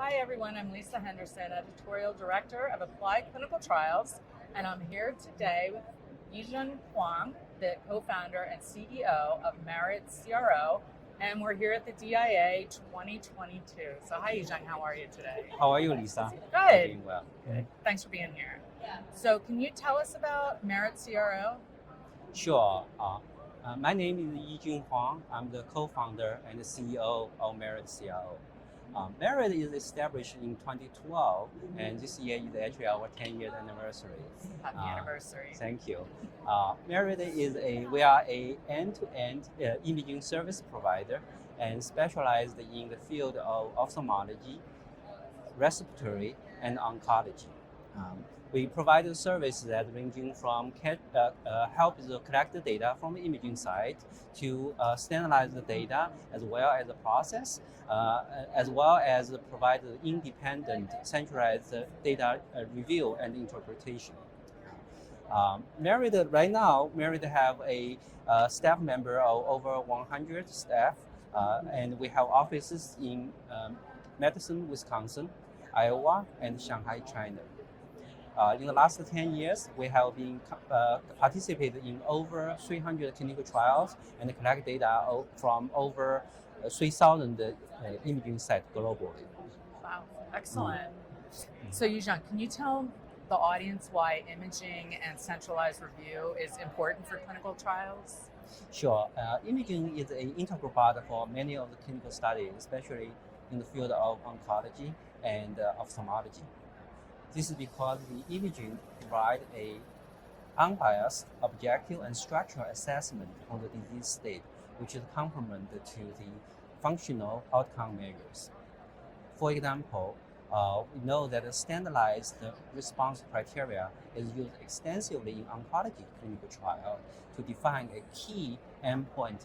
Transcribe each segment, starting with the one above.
Hi everyone, I'm Lisa Henderson, Editorial Director of Applied Clinical Trials, and I'm here today with Yijun Huang, the co-founder and CEO of Merit CRO, and we're here at the DIA 2022. So hi Yijun, how are you today? How are you, Lisa? Good. I'm doing well. Good. Thanks for being here. So can you tell us about Merit CRO? Sure. My name is Yijun Huang. I'm the co-founder and the CEO of Merit CRO. Merit is established in 2012, and this year is actually our 10-year anniversary. Happy anniversary. Thank you. Merit we are a end-to-end imaging service provider and specialized in the field of ophthalmology, respiratory, and oncology. We provide a service that ranging from help to collect the data from the imaging site to standardize the data as well as the process, as well as provide independent centralized data review and interpretation. Merit have a staff member of over 100 staff, and we have offices in Madison, Wisconsin, Iowa, and Shanghai, China. In the last 10 years, we have been participated in over 300 clinical trials and collect data from over 3,000 imaging sites globally. Wow, excellent. So Yijun, can you tell the audience why imaging and centralized review is important for clinical trials? Sure. Imaging is an integral part for many of the clinical studies, especially in the field of oncology and ophthalmology. This is because the imaging provides a unbiased, objective, and structural assessment of the disease state, which is complemented to the functional outcome measures. For example, we know that a standardized response criteria is used extensively in oncology clinical trial to define a key endpoint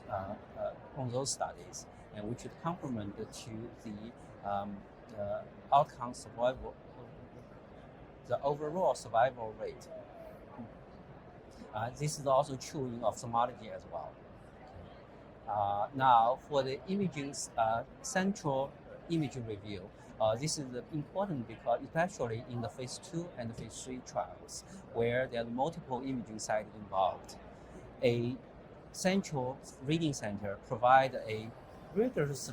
on those studies, and which is complemented to the outcome survival, the overall survival rate. This is also true in ophthalmology as well. Now, for the imaging central imaging review, this is important because especially in the phase 2 and phase 3 trials, where there are multiple imaging sites involved, a central reading center provides a rigorous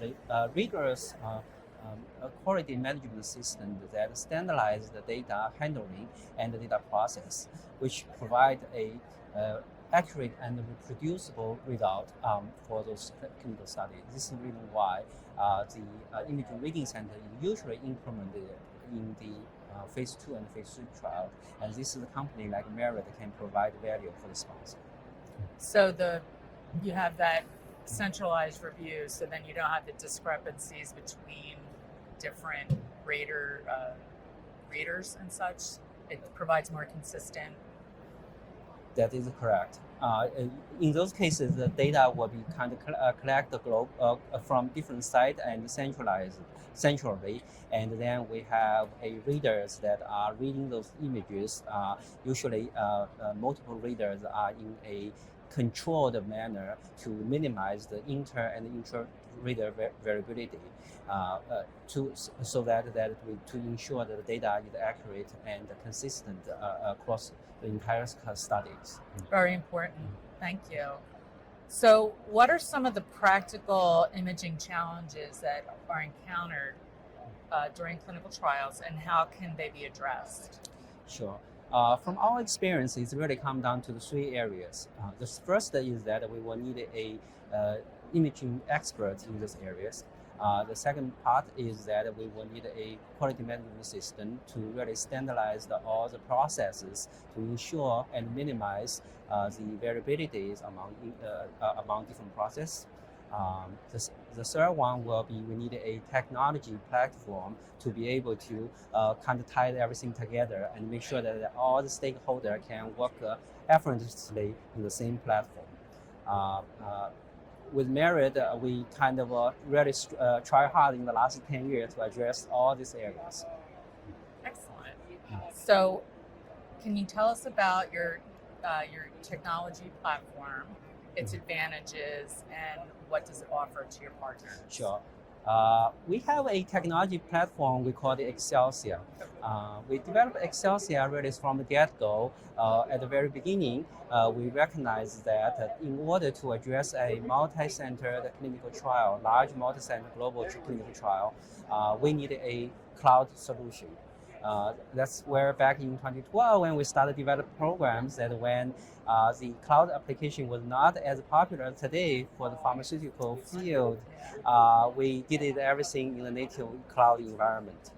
quality management system that standardizes the data handling and the data process, which provide a accurate and reproducible result for those clinical studies. This is the reason why the imaging reading center is usually implemented in the phase 2 and phase 3 trial, and this is a company like Merit can provide value for the sponsor. So you have that centralized review, so then you don't have the discrepancies between different readers and such. It provides more consistent. That is correct. In those cases, the data will be kind of collected from different sites and centralized centrally, and then we have readers that are reading those images. Usually, multiple readers are in a controlled manner to minimize the inter and intra-reader variability, to ensure that the data is accurate and consistent across the entire studies. Very important. Thank you. So, what are some of the practical imaging challenges that are encountered during clinical trials, and how can they be addressed? Sure. From our experience, it's really come down to the 3 areas. The first is that we will need a imaging expert in these areas. The second part is that we will need a quality management system to really standardize all the processes to ensure and minimize the variabilities among different processes. The third one will be we need a technology platform to be able to kind of tie everything together and make sure that all the stakeholders can work effortlessly in the same platform. With Merit, we kind of really try hard in the last 10 years to address all these areas. Excellent. So, can you tell us about your technology platform, its advantages, and what does it offer to your partners? Sure. We have a technology platform we call it Excelsior. We developed Excelsior really from the get-go. At the very beginning, we recognized that in order to address a multi-centered clinical trial, large multi-center global clinical trial, we need a cloud solution. That's where back in 2012, when we started developing programs, that when the cloud application was not as popular today for the pharmaceutical field, we did it everything in a native cloud environment.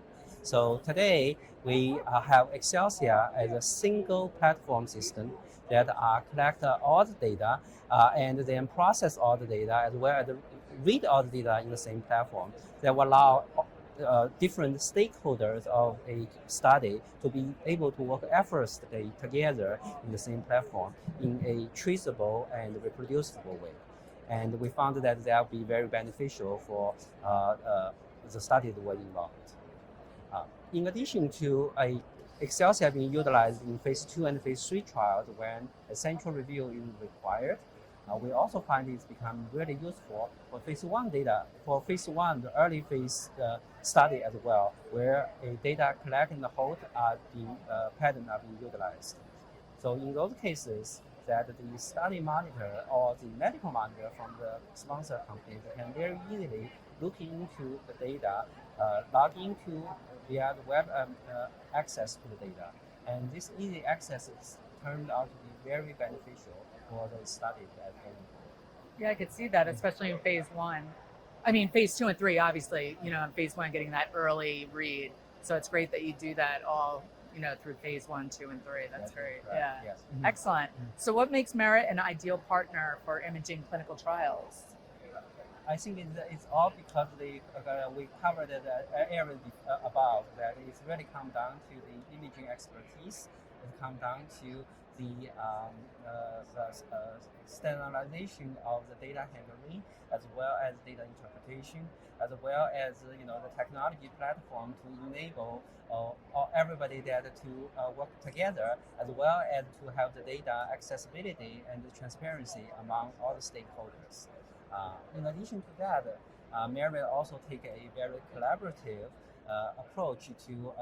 So today, we have Excelsior as a single platform system that collect all the data and then process all the data as well as read all the data in the same platform that will allow different stakeholders of a study to be able to work effortlessly together in the same platform in a traceable and reproducible way. And we found that will be very beneficial for the studies that were involved. In addition to Excelsior being utilized in phase 2 and phase 3 trials when a central review is required, we also find it's become really useful for phase 1 data, for phase 1, the early phase study as well, where a data collected in the hold pattern are being utilized. So in those cases, that the study monitor or the medical monitor from the sponsor company can very easily look into the data, log into via the web access to the data. And this easy access is turned out to be very beneficial for the study that going forward. Yeah, I could see that, especially in phase 1. I mean, phase 2 and 3, obviously, in phase 1, getting that early read. So it's great that you do that all, through phase 1, 2, and 3. That's great. Correct. Yeah. Yes. Excellent. So what makes Merit an ideal partner for imaging clinical trials? I think it's all because we covered the area above, that it's really come down to the imaging expertise. It comes down to the standardization of the data handling, as well as data interpretation, as well as the technology platform to enable everybody that to work together, as well as to have the data accessibility and the transparency among all the stakeholders. In addition to that, Merit also take a very collaborative approach to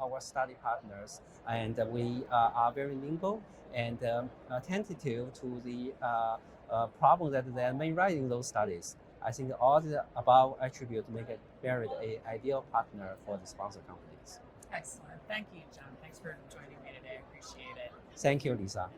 our study partners, and we are very nimble and attentive to the problems that they may rise in those studies. I think all the above attributes make it Merit an ideal partner for the sponsor companies. Excellent. Thank you, John. Thanks for joining me today. I appreciate it. Thank you, Lisa.